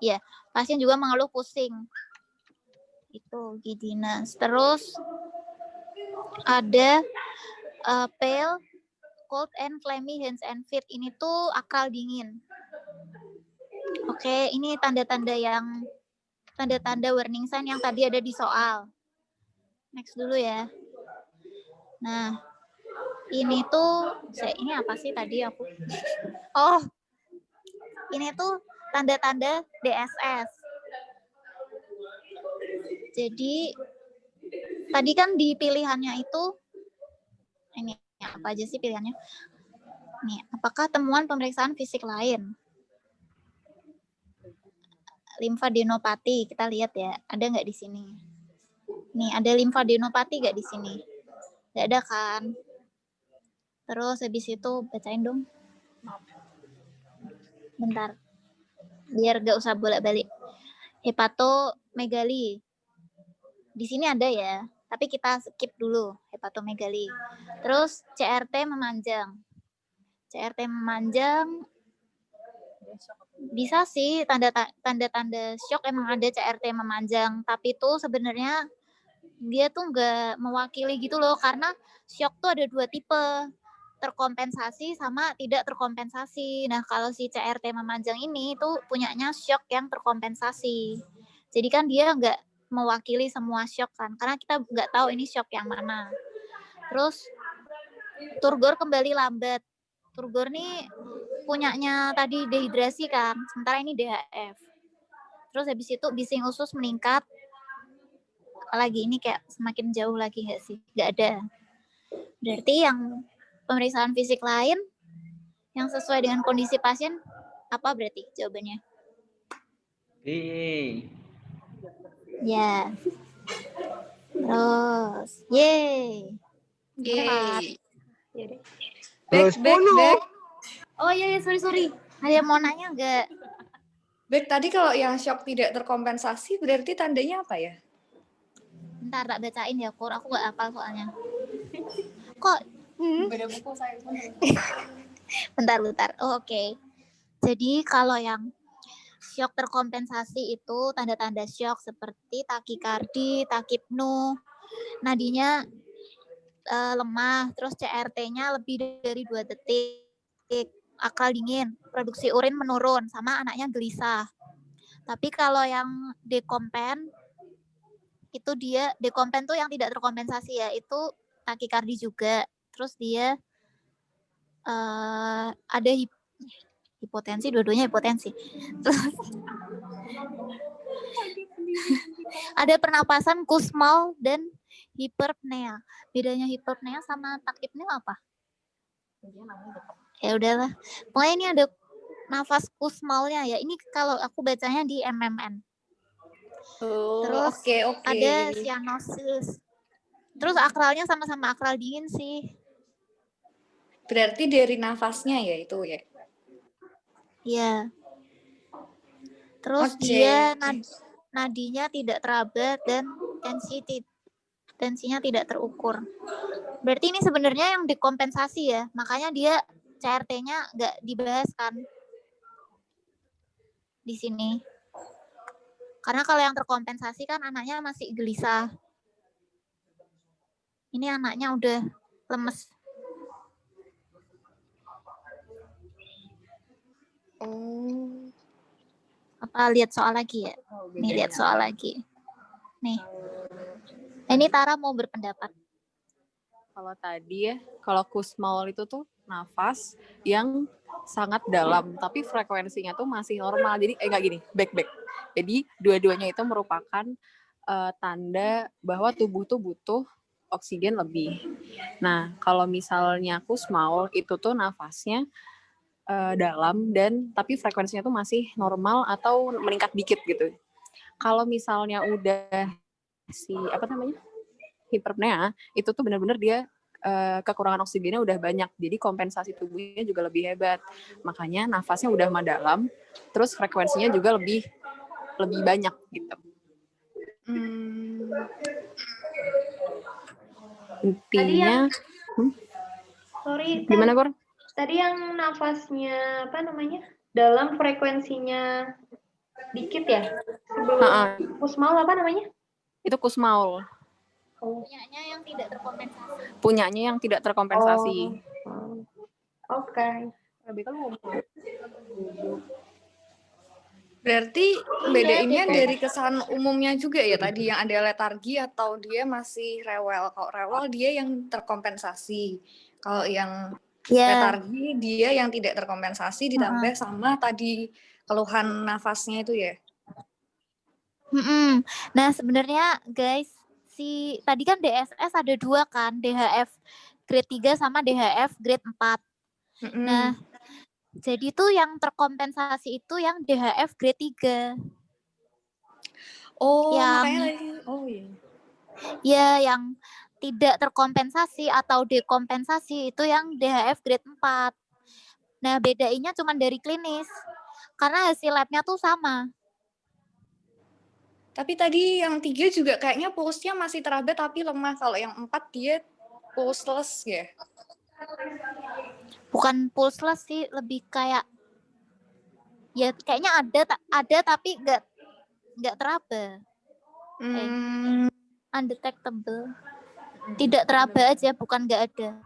Iya, pasien juga mengeluh pusing. Itu giddiness. Terus ada pale, cold and clammy hands and feet. Ini tuh akal dingin. Oke, ini tanda-tanda warning sign yang tadi ada di soal. Next dulu ya. Nah, ini tuh ini apa sih tadi aku? Oh, ini tuh tanda-tanda DSS. Jadi tadi kan di pilihannya itu ini apa aja sih pilihannya? Nih, apakah temuan pemeriksaan fisik lain? Limfadenopati, kita lihat ya, ada nggak di sini? Nih, ada limfadenopati nggak di sini? Nggak ada kan? Terus habis itu bacain dong. Bentar, biar nggak usah bolak-balik. Hepatomegali. Di sini ada ya, tapi kita skip dulu hepatomegali. Terus CRT memanjang. CRT memanjang bisa sih tanda-tanda shock emang ada CRT memanjang, tapi itu sebenarnya dia tuh nggak mewakili gitu loh, karena shock tuh ada 2 tipe, terkompensasi sama tidak terkompensasi. Nah kalau si CRT memanjang ini tuh punyanya shock yang terkompensasi, jadi kan dia nggak mewakili semua shock kan, karena kita nggak tahu ini shock yang mana. Terus turgor kembali lambat. Turgor nih punyanya tadi dehidrasi kan, sementara ini DHF. Terus habis itu bising usus meningkat. Apalagi ini kayak semakin jauh lagi nggak sih? Nggak ada. Berarti yang pemeriksaan fisik lain yang sesuai dengan kondisi pasien apa berarti jawabannya? Ya. Terus, yeay. Ya deh. Back. Oh iya, sorry. Ada yang mau nanya nggak? Back, tadi kalau yang shock tidak terkompensasi berarti tandanya apa ya? Bentar, tak bacain ya, Kur. Aku nggak hafal soalnya. Kok? Beda buku saya. Bentar. Oh, oke. Jadi kalau yang shock terkompensasi itu tanda-tanda shock seperti takikardi, takipnu, nadinya lemah, terus CRT-nya lebih dari 2 detik, akal dingin, produksi urin menurun, sama anaknya gelisah. Tapi kalau yang dekompen, itu dia, dekompen tuh yang tidak terkompensasi ya, itu takikardi juga. Terus dia ada hipotensi, dua-duanya hipotensi. Terus ada pernapasan kusmal dan hiperpnea. Bedanya hiperpnea sama takipnea apa? Ya udahlah. Pokoknya ini ada nafas kusmalnya ya. Ini kalau aku bacanya di MMN. Terus Oke. ada cyanosis. Terus akralnya sama-sama akral dingin sih. Berarti dari nafasnya ya itu ya? Iya. Terus dia nadinya tidak teraba dan tensinya tidak terukur. Berarti ini sebenarnya yang dikompensasi ya, makanya dia CRT-nya nggak dibahas kan di sini. Karena kalau yang terkompensasi kan anaknya masih gelisah. Ini anaknya udah lemes. Apa lihat soal lagi ya? Nih lihat soal lagi. Nih. Ini Tara mau berpendapat. Kalau tadi ya, kalau kusmal itu tuh nafas yang sangat dalam, tapi frekuensinya tuh masih normal. Jadi nggak gini, back. Jadi dua-duanya itu merupakan tanda bahwa tubuh tuh butuh oksigen lebih. Nah, kalau misalnya kusmal itu tuh nafasnya dalam dan tapi frekuensinya tuh masih normal atau meningkat dikit gitu. Kalau misalnya udah hiperpnea itu tuh benar-benar dia kekurangan oksigennya udah banyak, jadi kompensasi tubuhnya juga lebih hebat. Makanya nafasnya udah dalam, terus frekuensinya juga lebih banyak gitu. Intinya, Sorry, gimana Gor? tadi yang nafasnya apa namanya? Dalam frekuensinya dikit ya? Sebelum kusmaul apa namanya? Itu kusmaul. Punyanya yang tidak terkompensasi. Punyanya yang tidak terkompensasi. Oke. Berarti bedainnya dari kesan umumnya juga ya tadi yang ada letargi atau dia masih rewel. Kalau rewel dia yang terkompensasi. Kalau yang letargi dia yang tidak terkompensasi ditambah sama tadi keluhan nafasnya itu ya. Nah sebenarnya guys, tadi kan DSS ada 2 kan, DHF grade 3 sama DHF grade 4. Nah, jadi tuh yang terkompensasi itu yang DHF grade 3. Makanya iya. Ya, yang tidak terkompensasi atau dekompensasi itu yang DHF grade 4. Nah, bedainnya cuma dari klinis. Karena hasil labnya tuh sama. Tapi tadi yang 3 juga kayaknya pulse-nya masih terabat tapi lemah. Kalau yang 4 dia pulseless ya. Bukan pulseless sih, lebih kayak ya kayaknya ada tapi nggak teraba. Undetectable. Tidak teraba aja, bukan nggak ada.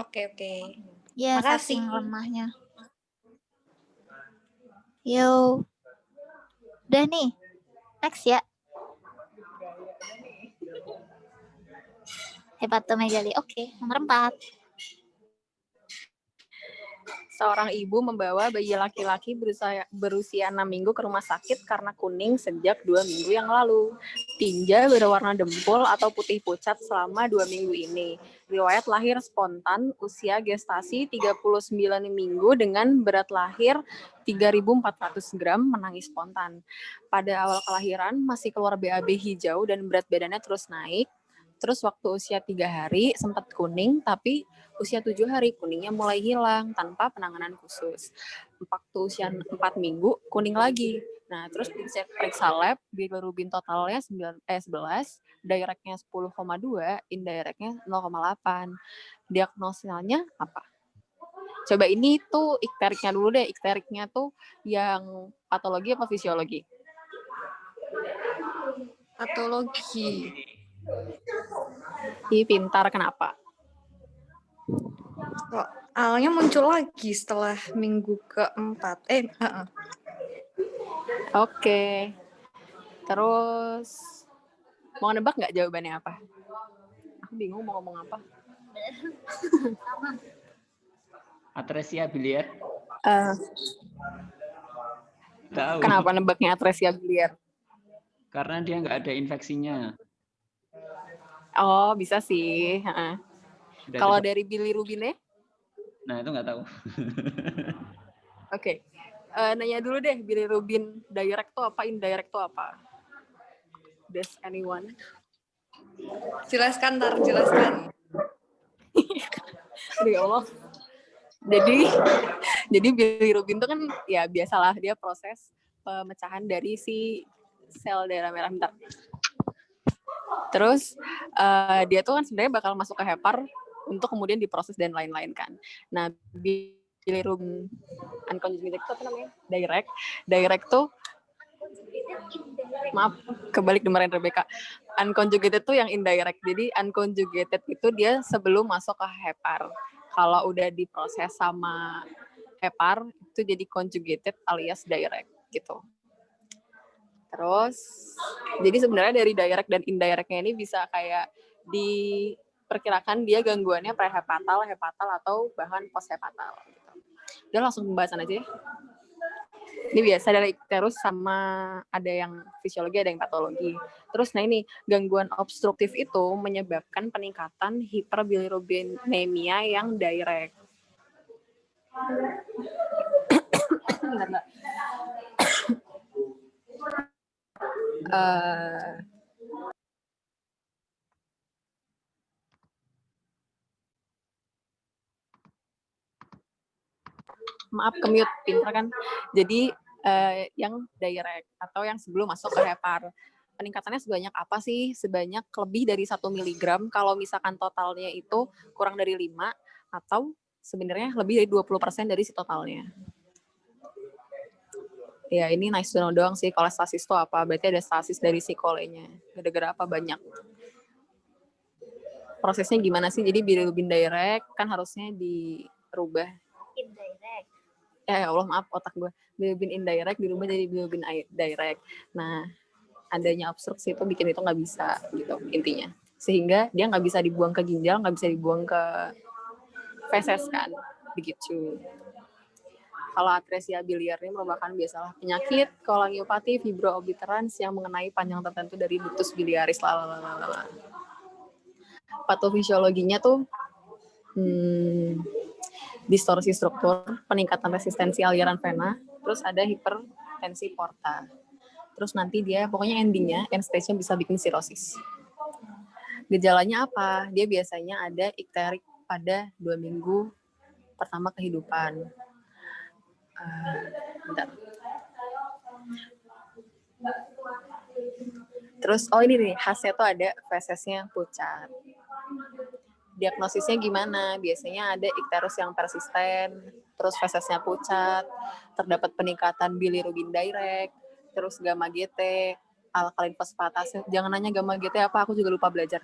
Oke. Ya, makasih. saking lemahnya. Yo. Udah nih. Next ya. Hepatomegali. Oke, nomor 4. Seorang ibu membawa bayi laki-laki berusia 6 minggu ke rumah sakit karena kuning sejak 2 minggu yang lalu. Tinja berwarna dempul atau putih pucat selama 2 minggu ini. Riwayat lahir spontan, usia gestasi 39 minggu dengan berat lahir 3.400 gram, menangis spontan. Pada awal kelahiran masih keluar BAB hijau dan berat badannya terus naik. Terus waktu usia 3 hari sempat kuning, tapi usia 7 hari kuningnya mulai hilang tanpa penanganan khusus. Waktu usia 4 minggu kuning lagi. Nah, terus periksa lab, bilirubin totalnya 11, directnya 10,2, indirectnya 0,8. Diagnosanya apa? Coba ini tuh ikteriknya dulu deh. Ikteriknya tuh yang patologi apa fisiologi? Patologi. Ih, pintar, kenapa? Kok awalnya muncul lagi setelah minggu keempat. Oke. Terus mau nebak nggak jawabannya apa? Aku bingung mau ngomong apa. Atresia biliar. Tahu. Kenapa nebaknya atresia biliar? Karena dia nggak ada infeksinya. Oh, bisa sih. Kalau dari bilirubinnya? Nah, itu nggak tahu. Oke. Nanya dulu deh, bilirubin direct tuh apa, indirect tuh apa? Does anyone? Jelaskan. Ya Allah. Jadi bilirubin itu kan ya biasalah dia proses pemecahan dari si sel darah merah. Bentar. Terus dia tuh kan sebenarnya bakal masuk ke hepar untuk kemudian diproses dan lain-lain kan. Nah, bilirubin unconjugated itu apa namanya? Direct tuh maaf, kebalik dimarahin Rebecca. Unconjugated tuh yang indirect. Jadi unconjugated itu dia sebelum masuk ke hepar. Kalau udah diproses sama hepar itu jadi conjugated alias direct gitu. Terus, jadi sebenarnya dari direct dan indirectnya ini bisa kayak diperkirakan dia gangguannya prehepatal, hepatal, atau bahkan posthepatal. Gitu. Udah langsung pembahasan aja ya. Ini biasa dari terus sama ada yang fisiologi, ada yang patologi. Terus, nah ini gangguan obstruktif itu menyebabkan peningkatan hiperbilirubinemia yang direct. maaf kemute, pinter kan. Jadi yang direct atau yang sebelum masuk ke hepar. Peningkatannya sebanyak apa sih? Sebanyak lebih dari 1 miligram kalau misalkan totalnya itu kurang dari 5 atau sebenarnya lebih dari 20% dari si totalnya. Ya ini nice to know doang sih kalau stasis itu apa. Berarti ada stasis dari si kolenya. Gara-gara apa banyak. Prosesnya gimana sih? Jadi bilirubin direct kan harusnya dirubah. Indirect. Ya Allah maaf otak gue. Bilirubin indirect dirubah jadi bilirubin direct. Nah adanya obstruksi itu bikin itu nggak bisa gitu intinya. Sehingga dia nggak bisa dibuang ke ginjal, nggak bisa dibuang ke feses kan. Begitu. Kalau atresia biliar ini merupakan biasalah penyakit kolangiopati fibroobliterans yang mengenai panjang tertentu dari ductus biliaris. Patofisiologinya tuh distorsi struktur, peningkatan resistensi aliran vena, terus ada hipertensi porta. Terus nanti dia pokoknya endingnya, end stage-nya bisa bikin sirosis. Gejalanya apa? Dia biasanya ada ikterik pada 2 minggu pertama kehidupan. Bentar. Terus, ini nih, khasnya tuh ada fesesnya pucat. Diagnosisnya gimana? Biasanya ada ikterus yang persisten, terus fesesnya pucat, terdapat peningkatan bilirubin direct, terus gamma GT, alkalin fosfatase. Jangan nanya gamma GT apa, aku juga lupa belajar.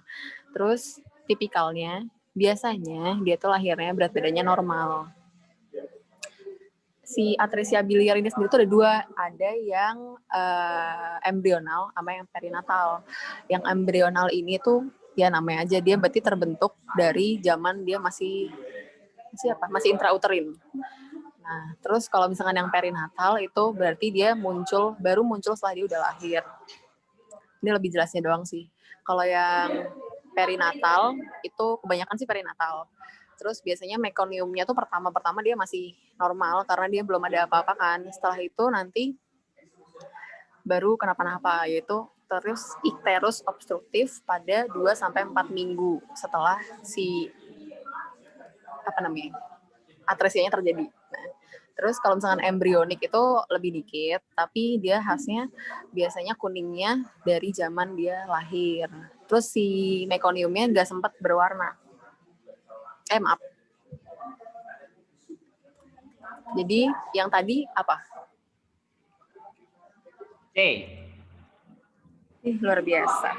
Terus tipikalnya, biasanya dia tuh lahirnya berat badannya normal. Si atresia biliar ini sendiri tuh ada 2, ada yang embrional sama yang perinatal. Yang embrional ini tuh ya namanya aja dia berarti terbentuk dari zaman dia masih intrauterin. Nah, terus kalau misalkan yang perinatal itu berarti dia baru muncul setelah dia udah lahir. Ini lebih jelasnya doang sih. Kalau yang perinatal itu kebanyakan sih perinatal. Terus biasanya mekoniumnya tuh pertama dia masih normal karena dia belum ada apa-apa kan. Setelah itu nanti baru kenapa-napa, yaitu terus ikterus obstruktif pada 2-4 minggu setelah si atresianya terjadi. Nah, terus kalau misalkan embrionik itu lebih dikit, tapi dia khasnya biasanya kuningnya dari zaman dia lahir. Terus si mekoniumnya nggak sempat berwarna. Maaf. Jadi yang tadi apa? Luar biasa.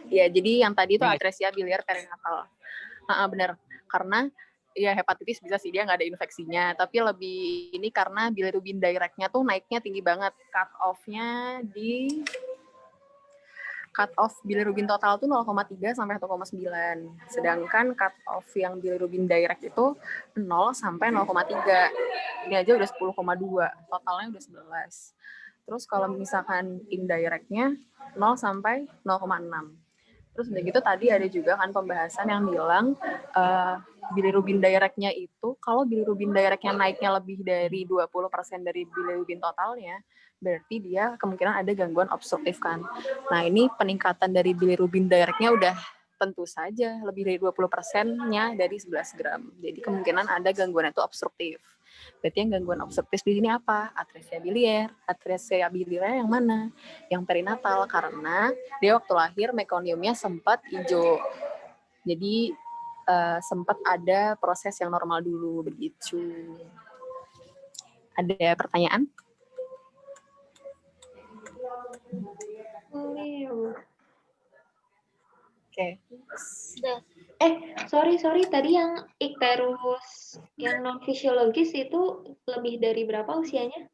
Ya, jadi yang tadi itu atresia biliar perinatal. Benar. Karena ya hepatitis bisa sih dia nggak ada infeksinya, tapi lebih ini karena bilirubin direct-nya tuh naiknya tinggi banget. Cut off bilirubin total tuh 0,3 sampai 1,9. Sedangkan cut off yang bilirubin direct itu 0 sampai 0,3. Ini aja udah 10,2. Totalnya udah 11. Terus kalau misalkan indirect-nya 0 sampai 0,6. Terus udah gitu tadi ada juga kan pembahasan yang bilang bilirubin direct-nya itu, kalau bilirubin direct-nya naiknya lebih dari 20% dari bilirubin totalnya, berarti dia kemungkinan ada gangguan obstruktif kan. Nah ini peningkatan dari bilirubin direct-nya udah tentu saja lebih dari 20%-nya dari 11 gram. Jadi kemungkinan ada gangguan itu obstruktif. Berarti yang gangguan obstruktif di sini apa? Atresia biliar. Atresia biliar yang mana? Yang perinatal, karena dia waktu lahir mekoniumnya sempat hijau. Jadi sempat ada proses yang normal dulu begitu. Ada pertanyaan? Oke. Sorry, tadi yang ikterus yang non fisiologis itu lebih dari berapa usianya?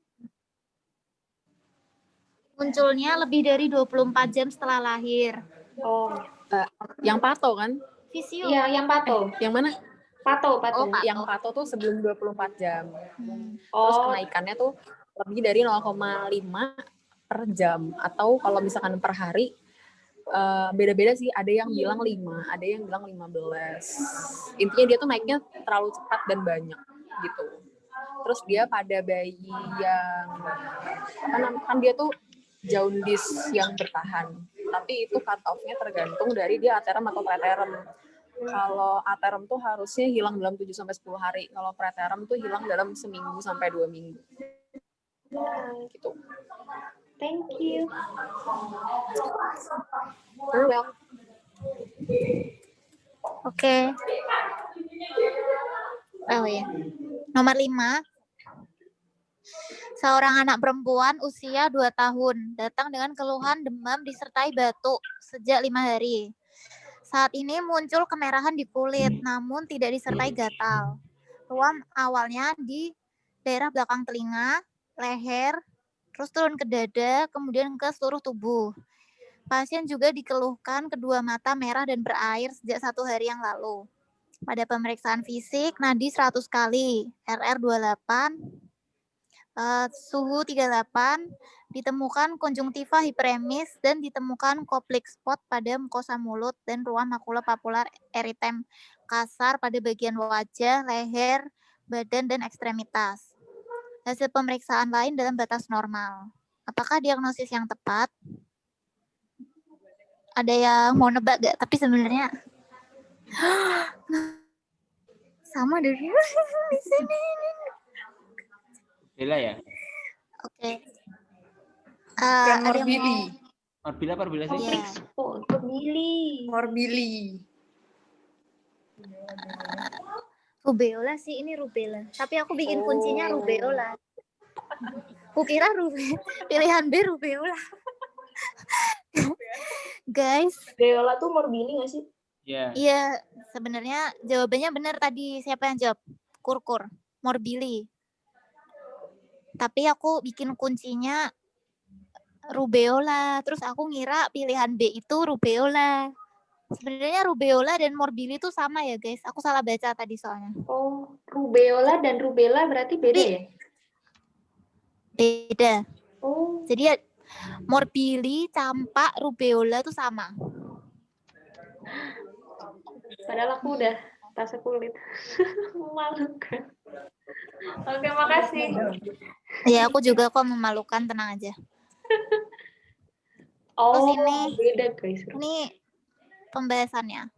Munculnya lebih dari 24 jam setelah lahir. Yang pato kan? Fisio. Iya, yang pato. Yang mana? Pato. Yang pato tuh sebelum 24 jam. Terus kenaikannya tuh lebih dari 0,5 per jam. Atau kalau misalkan per hari, beda-beda sih. Ada yang bilang 5, ada yang bilang 15. Intinya dia tuh naiknya terlalu cepat dan banyak gitu. Terus dia pada bayi yang kan dia tuh jaundice yang bertahan. Tapi itu cut off-nya tergantung dari dia aterem atau preterem. Kalau aterm tuh harusnya hilang dalam 7 sampai 10 hari. Kalau preterm tuh hilang dalam seminggu sampai 2 minggu. Gitu. Thank you. You're welcome. Oke. Oh ya. Nomor 5. Seorang anak perempuan usia 2 tahun datang dengan keluhan demam disertai batuk sejak 5 hari. Saat ini muncul kemerahan di kulit, namun tidak disertai gatal. Ruam awalnya di daerah belakang telinga, leher, terus turun ke dada, kemudian ke seluruh tubuh. Pasien juga dikeluhkan kedua mata merah dan berair sejak 1 hari yang lalu. Pada pemeriksaan fisik, nadi 100 kali, RR 28, suhu 38, ditemukan konjungtiva hiperemis dan ditemukan koplik spot pada mukosa mulut dan ruang makulopapular eritem kasar pada bagian wajah, leher, badan, dan ekstremitas. Hasil pemeriksaan lain dalam batas normal. Apakah diagnosis yang tepat? Ada yang mau nebak gak? Tapi sebenarnya sama dari di sini. Bella ya? Oke. Bukan Ada yang morbili. Morbila apa Morbila sih? Iya. Morbili. Morbili. Rubeola sih, ini rubella. Tapi aku bikin kuncinya rubeola. Kukira pilihan B rubeola. Guys, Beola tuh morbili nggak sih? Iya. iya sebenarnya jawabannya benar tadi. Siapa yang jawab? Kurkur, morbili. Tapi aku bikin kuncinya rubeola. Terus aku ngira pilihan B itu rubeola. Sebenarnya rubeola dan morbili itu sama ya guys. Aku salah baca tadi soalnya. Oh, rubeola dan rubella berarti beda Tapi- ya? Beda. Oh, Jadi ya, morbili, campak, rubeola itu sama. padahal aku udah rasa kulit. Memalukan. Oke, makasih. Ya aku juga kok memalukan, tenang aja. Oh, ini- beda guys. Ini pembahasannya.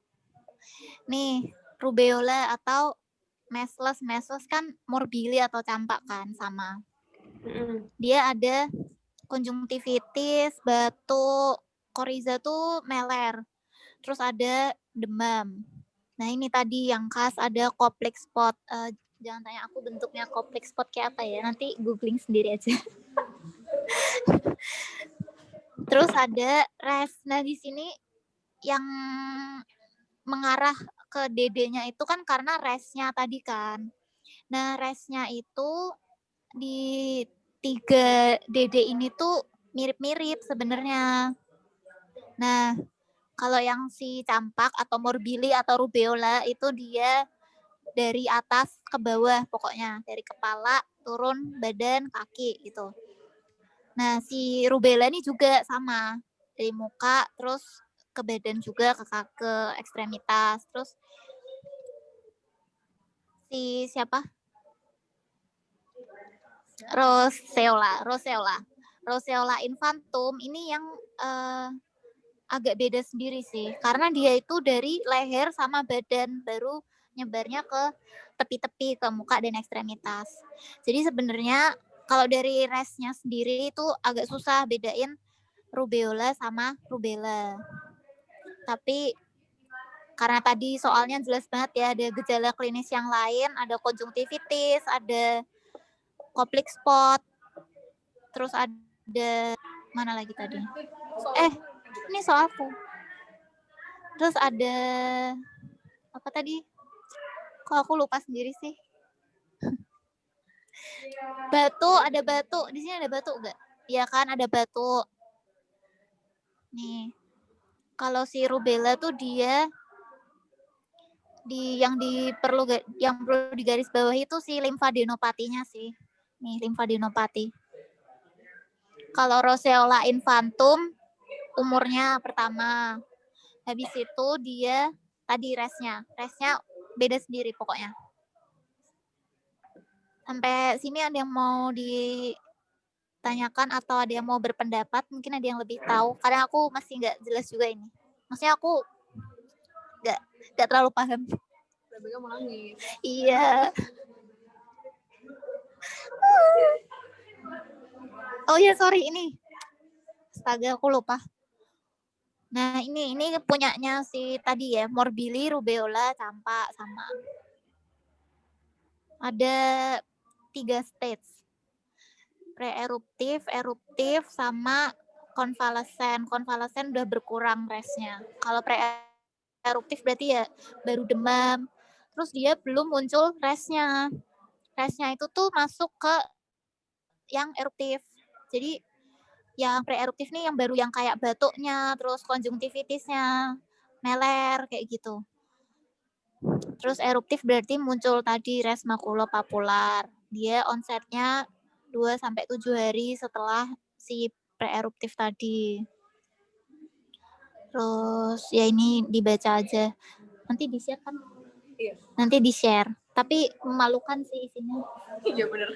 Nih, rubeola atau measles. Measles kan morbili atau campak kan, sama. Mm-mm. Dia ada konjungtivitis, batuk, koriza tuh meler. Terus ada demam. Nah ini tadi yang khas ada koplik spot. Jangan tanya aku bentuknya koplik spot kayak apa ya. Nanti googling sendiri aja. Terus ada res. Nah di sini yang mengarah ke DD-nya itu kan karena resnya tadi kan. Nah resnya itu di 3 DD ini tuh mirip-mirip sebenarnya. Nah, kalau yang si campak atau morbili atau rubeola itu dia dari atas ke bawah pokoknya, dari kepala turun badan kaki gitu. Nah, si rubella ini juga sama, dari muka terus ke badan juga ke ekstremitas. Terus si siapa? Roseola infantum ini yang agak beda sendiri sih, karena dia itu dari leher sama badan baru nyebarnya ke tepi-tepi, ke muka dan ekstremitas. Jadi sebenarnya kalau dari resnya sendiri itu agak susah bedain rubeola sama rubella. Tapi karena tadi soalnya jelas banget ya, ada gejala klinis yang lain, ada konjungtivitis, ada koplik spot, terus ada mana lagi tadi? Ini soalku. Terus ada apa tadi? Kok aku lupa sendiri sih? Ada batu. Di sini ada batu enggak? Iya kan, ada batu. Nih. Kalau si rubella tuh dia yang perlu digaris bawah itu si limfadenopatinya sih. Nih, limfadenopati. Kalau roseola infantum umurnya pertama. Habis itu dia tadi resnya beda sendiri pokoknya. Sampai sini ada yang mau ditanyakan atau ada yang mau berpendapat? Mungkin ada yang lebih tahu. Karena aku masih nggak jelas juga ini. Maksudnya aku nggak terlalu paham. Rebecca mau nangis. Iya. Oh ya, sorry ini. Astaga, aku lupa. Nah, ini punyanya si tadi ya, Morbilli, Rubeola, campak sama. Ada 3 stage. Pre-eruptif, eruptif, sama konvalesen. Konvalesen udah berkurang resnya. Kalau pre-eruptif berarti ya baru demam. Terus dia belum muncul resnya. Resnya itu tuh masuk ke yang eruptif. Jadi yang pre-eruptif nih yang baru yang kayak batuknya, terus konjungtivitisnya, meler, kayak gitu. Terus eruptif berarti muncul tadi res makulopapular. Dia onsetnya 2-7 hari setelah si pre-eruptif tadi. Terus ya ini dibaca aja. Nanti di-share kan? Iya. Nanti di-share. Tapi memalukan sih isinya. Iya bener.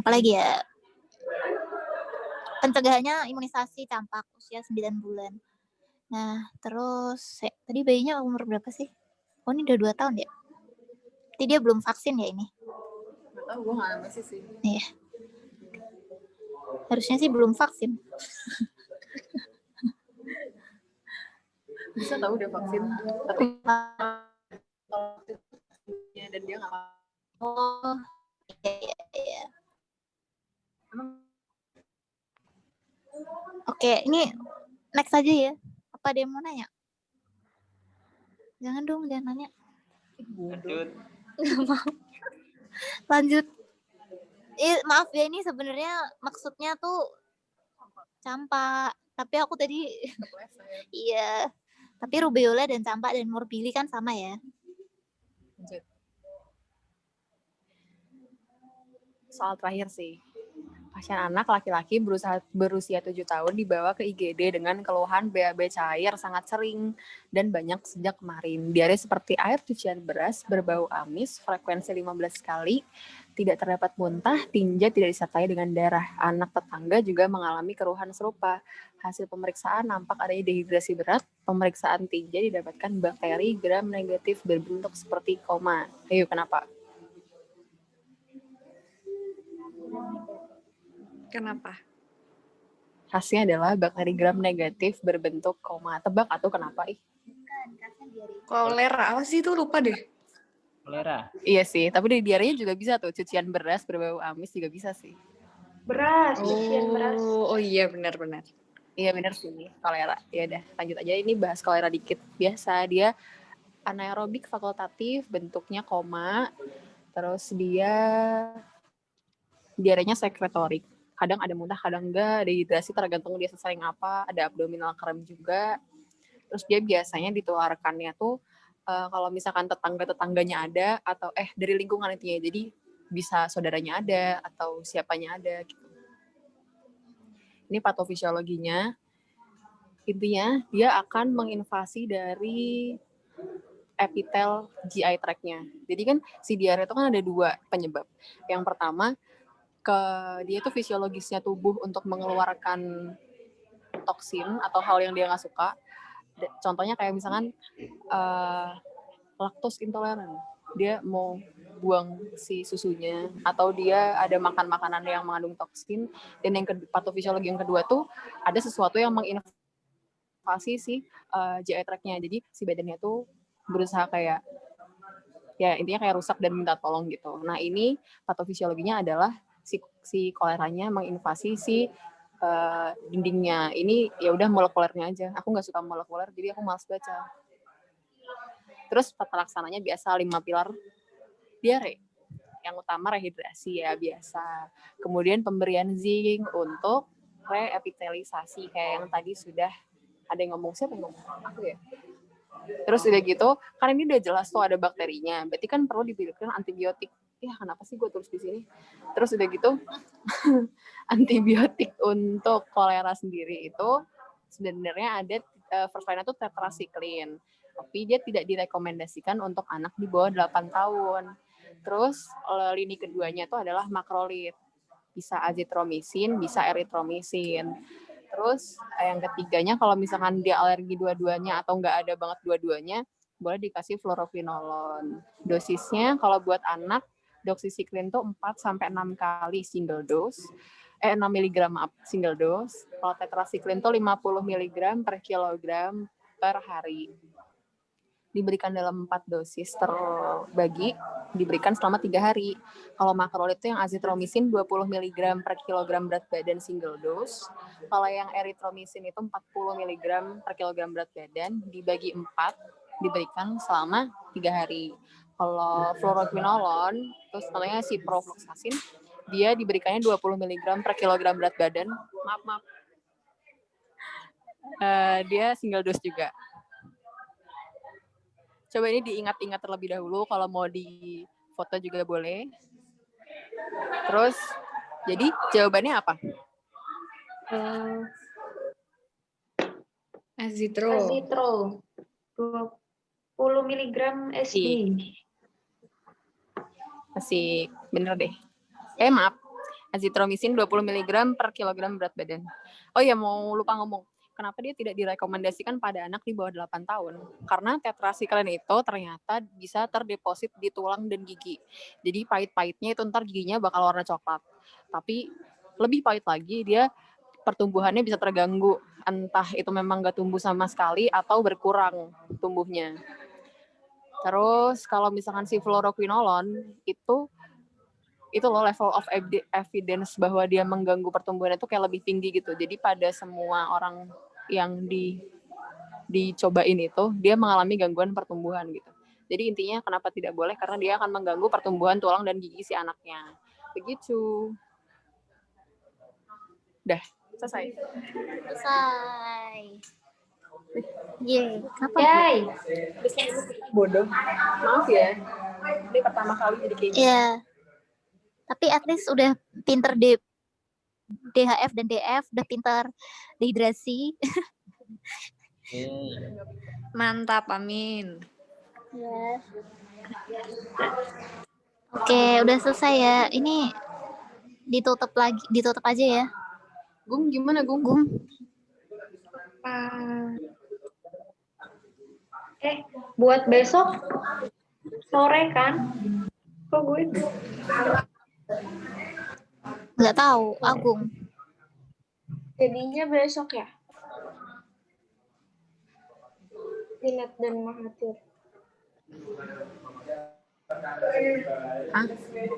Apalagi ya? Pencegahannya imunisasi campak usia 9 bulan. Nah, terus tadi bayinya umur berapa sih? Oh, ini udah 2 tahun ya? Berarti dia belum vaksin ya ini? Nggak tahu, gue nggak nambah sih. Iya. Harusnya sih belum vaksin. Bisa tahu udah vaksin, tapi dan dia nggak. Oh, iya. Oke, ini next aja ya. Apa ada yang mau nanya? Jangan dong, jangan nanya. Lanjut. Nggak mau. Lanjut. Maaf ya, ini sebenarnya maksudnya tuh campak. Tapi aku tadi iya. Tapi rubeola dan campak dan morbilli kan sama ya. Lanjut. Soal terakhir sih. Pasien anak laki-laki berusia 7 tahun dibawa ke IGD dengan keluhan BAB cair sangat sering dan banyak sejak kemarin. Diare seperti air cucian beras, berbau amis, frekuensi 15 kali, tidak terdapat muntah, tinja tidak disertai dengan darah. Anak tetangga juga mengalami keluhan serupa. Hasil pemeriksaan nampak adanya dehidrasi berat. Pemeriksaan tinja didapatkan bakteri gram negatif berbentuk seperti koma. Ayo, kenapa? Kenapa? Hasilnya adalah bakteri gram negatif berbentuk koma. Tebak atau kenapa? Kolera apa sih itu, lupa deh. Kolera. Iya sih, tapi dari diarenya juga bisa tuh. Cucian beras berbau amis juga bisa sih. Beras, cucian beras. Oh iya, benar-benar. Iya benar sih, kolera. Ya udah, lanjut aja. Ini bahas kolera dikit. Biasa dia anaerobik fakultatif, bentuknya koma. Terus dia diarenya sekretorik. Kadang ada muntah, kadang enggak. Dehidrasi tergantung dia sering apa. Ada abdominal kram juga. Terus dia biasanya ditularkannya tuh kalau misalkan tetangga-tetangganya ada atau dari lingkungan intinya. Jadi bisa saudaranya ada atau siapanya ada gitu. Ini patofisiologinya. Intinya dia akan menginvasi dari epitel GI tract-nya. Jadi kan si diare itu kan ada 2 penyebab. Yang pertama dia tuh fisiologisnya tubuh untuk mengeluarkan toksin atau hal yang dia nggak suka. Contohnya kayak misalkan laktos intoleran, dia mau buang si susunya, atau dia ada makan makanan yang mengandung toksin. Dan yang patofisiologi yang kedua tuh ada sesuatu yang menginvasi si GI tract-nya. Jadi si badannya tuh berusaha kayak ya intinya kayak rusak dan minta tolong gitu. Nah ini patofisiologinya adalah si koleranya menginvasi si dindingnya. Ini ya udah molekulernya aja. Aku nggak suka molekuler, jadi aku malas baca. Terus tata laksananya biasa 5 pilar diare. Yang utama rehidrasi ya biasa. Kemudian pemberian zinc untuk reepitelisasi kayak yang tadi sudah ada yang ngomong. Siapa yang ngomong? Aku ya. Terus udah gitu, karena ini udah jelas tuh ada bakterinya, berarti kan perlu diberikan antibiotik. Ya kenapa sih gue tulis di sini? Terus udah gitu, antibiotik untuk kolera sendiri itu sebenarnya ada first line itu tetrasiklin, tapi dia tidak direkomendasikan untuk anak di bawah 8 tahun. Terus lini keduanya itu adalah makrolid. Bisa azitromisin, bisa eritromisin. Terus yang ketiganya kalau misalkan dia alergi dua-duanya atau nggak ada banget dua-duanya, boleh dikasih fluoroquinolone. Dosisnya kalau buat anak, doxycycline tuh 4-6 kali single dose. 6 mg maaf, single dose. Kalau tetracycline tuh 50 mg per kilogram per hari. Diberikan dalam 4 dosis terbagi, diberikan selama 3 hari. Kalau makrolid itu yang azitromisin 20 mg per kilogram berat badan single dose. Kalau yang eritromisin itu 40 mg per kilogram berat badan, dibagi 4, diberikan selama 3 hari. Kalau fluoroquinolone, terus namanya ciprofloxacin, dia diberikannya 20 mg per kilogram berat badan. Maaf. Dia single dose juga. Coba ini diingat-ingat terlebih dahulu, kalau mau di foto juga boleh. Terus, jadi jawabannya apa? Azitro. 20 mg SD. Masih bener deh. Maaf. Azitromisin 20 mg per kilogram berat badan. Oh iya, mau lupa ngomong. Kenapa dia tidak direkomendasikan pada anak di bawah 8 tahun? Karena tetracycline itu ternyata bisa terdeposit di tulang dan gigi. Jadi pahit-pahitnya itu ntar giginya bakal warna coklat. Tapi lebih pahit lagi, dia pertumbuhannya bisa terganggu. Entah itu memang nggak tumbuh sama sekali atau berkurang tumbuhnya. Terus kalau misalkan si fluoroquinolone itu loh level of evidence bahwa dia mengganggu pertumbuhan itu kayak lebih tinggi gitu. Jadi pada semua orang yang dicobain itu, dia mengalami gangguan pertumbuhan gitu. Jadi intinya kenapa tidak boleh, karena dia akan mengganggu pertumbuhan tulang dan gigi si anaknya. Begitu. Udah, selesai. Yeay, kenapa? Yay. Bodoh. Maaf ya. Ini pertama kali jadi kayak gini. Iya. Tapi at least udah pinter DHF dan DF, udah pinter dehidrasi. Mantap, amin. Ya. Oke, udah selesai ya. Ini ditutup aja ya. Gung, gimana Gung? Buat besok sore kan? Kok gue? Nggak tahu, Agung. Jadinya besok ya? Dinet dan Mahathir.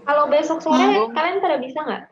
Kalau besok sore kalian pada bisa nggak?